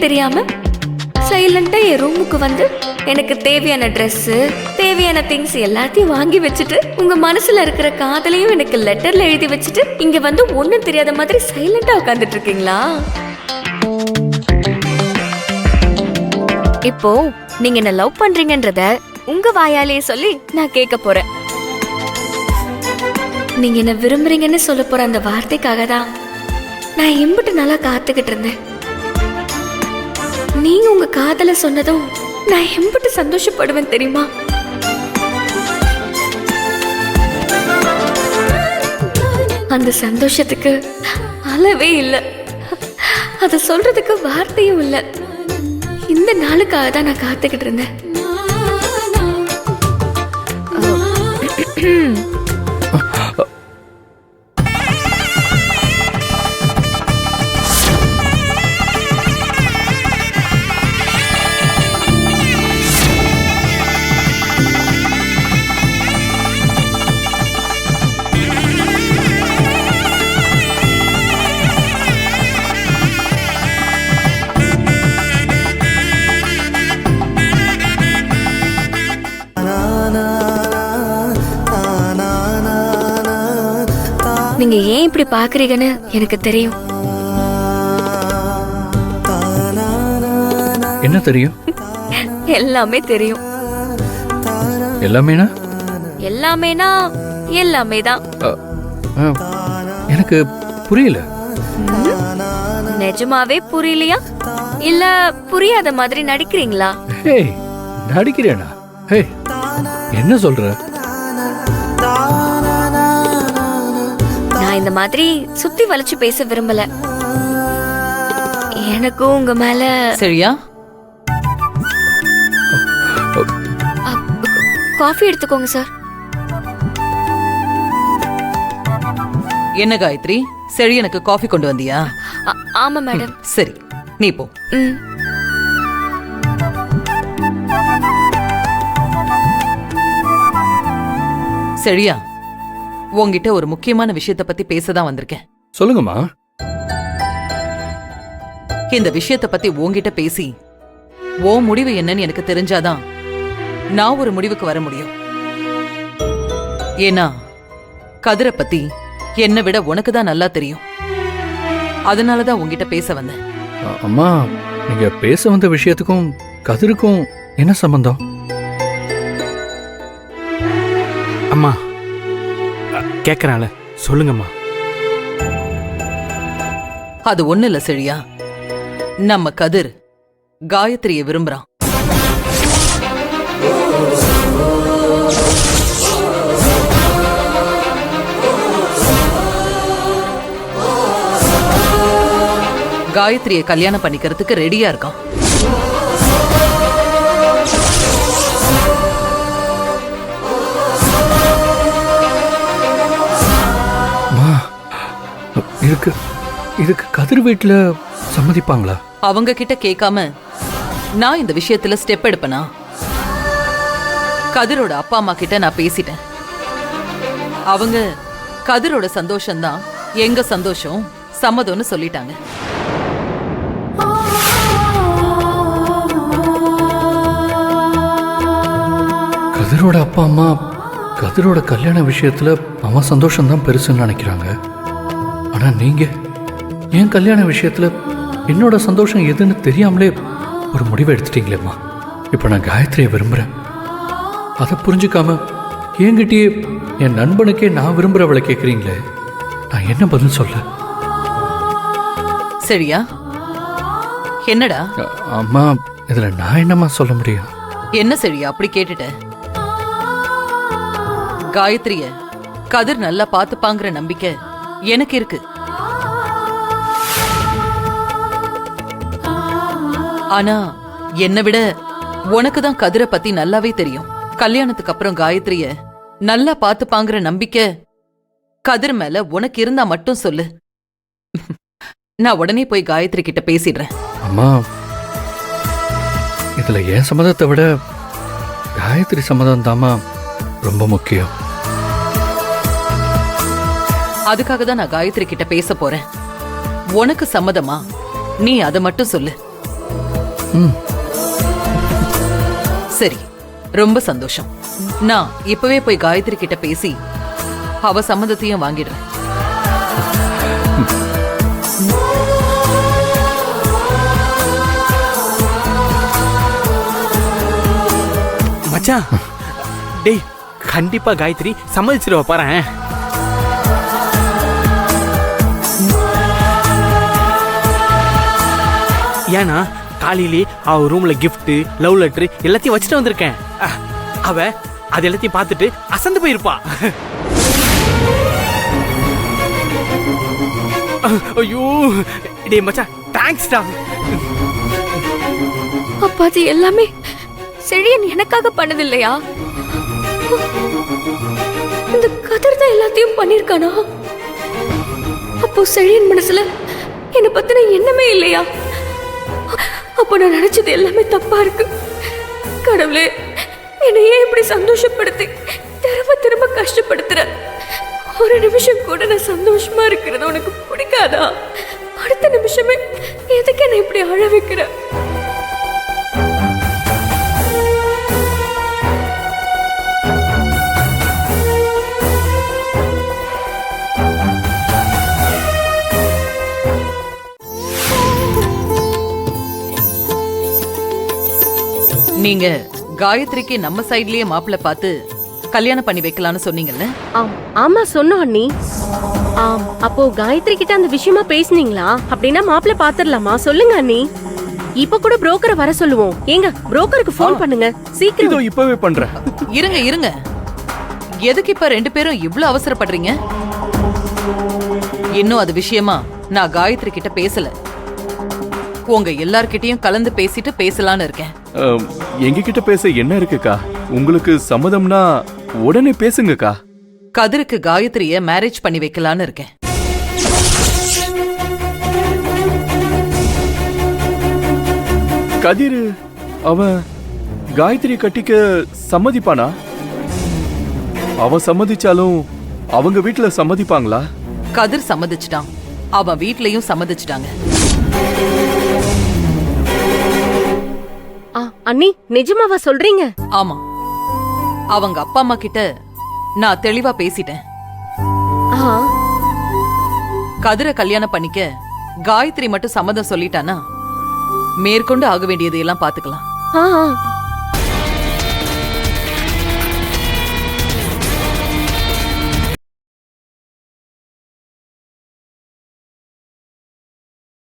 தெரியாம சைலண்டா என் ரூமுக்கு வந்து எனக்கு தேவையான ட்ரெஸ்ஸு தேவையான திங்ஸ் எல்லாத்தையும் வாங்கி வச்சுட்டு உங்க மனசுல இருக்கிற காதலையும் எனக்கு லெட்டர்ல எழுதி வச்சுட்டு இங்க வந்து ஒண்ணும் தெரியாத மாதிரி சைலண்டா உட்காந்துட்டு இருக்கீங்களா? இப்போ நீங்க என்ன லவ் பண்றீங்கன்றத உங்க வாயாலேயே சொல்லி நான் கேட்க போறேன். நீங்க என்ன விரும்புறீங்கன்னு சொல்ல போற அந்த வார்த்தைக்காக தான் நான் எம்பிட்டு நல்லா காத்துக்கிட்டு இருந்தேன். நீங்க உங்க காதல சொன்னதும் நான் எம்பிட்டு சந்தோஷப்படுவேன் தெரியுமா? அந்த சந்தோஷத்துக்கு அளவே இல்லை. அத சொல்றதுக்கு வார்த்தையும் இல்லை. இந்த நாளுக்காக தான் நான் காத்துக்கிட்டு இருந்தேன். நீங்க ஏன் இப்படி பாக்குறீங்கன்னு எனக்கு தெரியும். என்ன தெரியும்? எல்லாமே தெரியும். எல்லாமேனா? எல்லாமேனா எல்லாமே தான். எனக்கு புரியல. நிஜமாவே புரியலையா இல்ல புரியாத மாதிரி நடிக்கிறீங்களா? ஹேய், நடிக்கிறேனா? ஹேய், என்ன சொல்ற? நான் இந்த மாதிரி சுத்தி வளைச்சு பேச விரும்பல. எனக்கும் உங்க மேல. சரியா? காஃபி எடுத்துக்கோங்க சார். என்ன காயத்ரி, சரி எனக்கு காஃபி கொண்டு வந்தியா? ஆமா மேடம். சரி, நீ போ. சரியா, உன்கிட்ட ஒரு முக்கியமான விஷயத்தை பத்தி பேசதான் வந்திருக்கேன். சொல்லுங்கம்மா. இந்த விஷயத்தை பத்தி உன்கிட்ட பேசி உன் முடிவு என்னன்னு எனக்கு தெரிஞ்சாதான் நான் ஒரு முடிவுக்கு வர முடியும். ஏன்னா கதிரை பத்தி என்னை விட உனக்கு தான் நல்லா தெரியும். அதனாலதான் உன்கிட்ட பேச வந்தேன். அம்மா, நீங்க பேச வந்த விஷயத்துக்கும் கதிருக்கும் என்ன சம்பந்தம்? அம்மா கேக்குறாள, சொல்லுங்கம்மா. அது ஒண்ணு இல்ல சரியா, நம்ம கதிர் காயத்ரியை விரும்புறான். காயத்ரியை கல்யாணம் பண்ணிக்கிறதுக்கு ரெடியா இருக்கான். இதுக்கு கதிர் வீட்டுல சம்மதிப்பாங்களா? அவங்க கிட்ட கேட்காம நான் இந்த விஷயத்துல ஸ்டெப் எடுப்பனா? கதிரோட அப்பா அம்மா கிட்ட நான் பேசிட்டேன். அவங்க கதிரோட சந்தோஷம்தான் எங்க சந்தோஷம், சம்மதம்னு சொல்லிட்டாங்க. கதிரோட அப்பா அம்மா கதிரோட கல்யாண விஷயத்துல அவன் சந்தோஷம் தான் பெருசுன்னு நினைக்கிறாங்க. ஆனா நீங்க என் கல்யாண விஷயத்துல என்னோட சந்தோஷம் எதுன்னு தெரியாமலே ஒரு முடிவை எடுத்துட்டீங்களேம்மா. இப்ப நான் காயத்ரியை விரும்புறேன். அதை புரிஞ்சுக்காம என்கிட்டயே என் நண்பனுக்கே நான் விரும்புறவளை கேட்குறீங்களே, நான் என்ன பதில் சொல்ல? சரியா? என்னடா அம்மா, இதுல நான் என்னம்மா சொல்ல முடியும்? என்ன சரியா அப்படி கேட்டுட்ட? காயத்ரிய கதிர் நல்லா பாத்துப்பாங்கிற நம்பிக்கை எனக்கு இருக்கு. ஆனா என்னை விட உனக்கு தான் கதிரை பத்தி நல்லாவே தெரியும். கல்யாணத்துக்கு அப்புறம் காயத்ரிய நல்லா பாத்துப்பாங்கிற நம்பிக்கை கதிர் மேல உனக்கு இருந்தா மட்டும் சொல்லு. நான் உடனே போய் காயத்ரி கிட்ட பேசிடுறேன். அம்மா, இதுல என் சம்மதத்தை விட காயத்ரி சம்மதம் தாமா ரொம்ப முக்கியம். அதுக்காக தான் நான் காயத்ரி கிட்ட பேச போறேன். உனக்கு சம்மதமா? நீ அதை மட்டும் சொல்லு. ம். சரி, ரொம்ப சந்தோஷம். நான் இப்பவே போய் காயத்ரி கிட்ட பேசி அவ சம்மதத்தையும் வாங்கிடுறேன். மச்சான், டேய் கண்டிப்பா காயத்ரி சம்மதிச்சிருவ பாறேன். ஏன்னா காலையிலே அவ ரூம்ல gift, லவ் லெட்டர் எல்லாத்தையும் வச்சுட்டு வந்திருக்கேன். அவ அது எல்லாத்தையும் பார்த்துட்டு அசந்து போயிருப்பா. ஐயோ டேய் மச்சான், தேங்க்ஸ்டா. அப்பாஜி எல்லாமே செழியன் எனக்காக பண்ணது இல்லையா? இந்த கதிர் தான் எல்லாத்தையும் பண்ணிருக்கானா? அப்போ செழியன் மனசுல என்ன பத்தின எண்ணமே இல்லையா? அப்போ நான் நினைச்சது எல்லாமே தப்பா இருக்கு. கடவுளே, என்னை ஏன் இப்படி சந்தோஷப்படுத்தி திரும்ப திரும்ப கஷ்டப்படுத்துற? ஒரு நிமிஷம் கூட நான் சந்தோஷமா இருக்கிறது உனக்கு பிடிக்காதா? அடுத்த நிமிஷமே எதுக்கு என்ன இப்படி அழ வைக்கிற? நீங்க காயத்ரிக்கு நம்ம சைட்லயே மாப்பிள்ளை பார்த்து கல்யாணம் பண்ணி வைக்கலாம்னு சொன்னீங்கல்ல? ஆமா சொன்னோம் அண்ணி. அப்போ காயத்ரி கிட்ட அந்த விஷயமா பேசுனீங்களா? அப்படின்னா மாப்பிள்ள பாத்துடலாமா? சொல்லுங்க அண்ணி. இப்ப கூட புரோக்கரை வர சொல்லுவோம். ஏங்க புரோக்கருக்கு ஃபோன் பண்ணுங்க சீக்கிரம். இப்பவே பண்றேன். இருங்க இருங்க, எதுக்கு இப்ப ரெண்டு பேரும் இவ்ளோ அவசரப்படுறீங்க? இன்னும் அது விஷயமா நான் காயத்ரி கிட்ட பேசல. உங்க எல்லார்கிட்டயும் கலந்து பேசிட்டு பேசலான்னு இருக்கேன். எங்க கிட்ட பேச என்ன இருக்குக்கா? உங்களுக்கு சம்மதம்னா உடனே பேசுங்கக்கா. கதிருக்கு காயத்ரிய மேரேஜ் பண்ணி வைக்கலான்னு இருக்கேன். கதிர் அவன் காயத்ரி கட்டிக்க சம்மதிப்பானா? அவன் சம்மதிச்சாலும் அவங்க வீட்டுல சம்மதிப்பாங்களா? கதிர் சம்மதிச்சிட்டான், அவன் வீட்லயும் சம்மதிச்சிட்டாங்க. அண்ணி நிஜமாவா சொல்றீங்க? ஆமா, அவங்க அப்பா அம்மா கிட்ட நான் தெளிவா பேசிட்டேன். கதிரை கல்யாணம் பண்ணிக்க காயத்ரி மட்டும் சம்மதம் சொல்லிட்டானா மேற்கொண்டு ஆக வேண்டியதையெல்லாம் பாத்துக்கலாம்.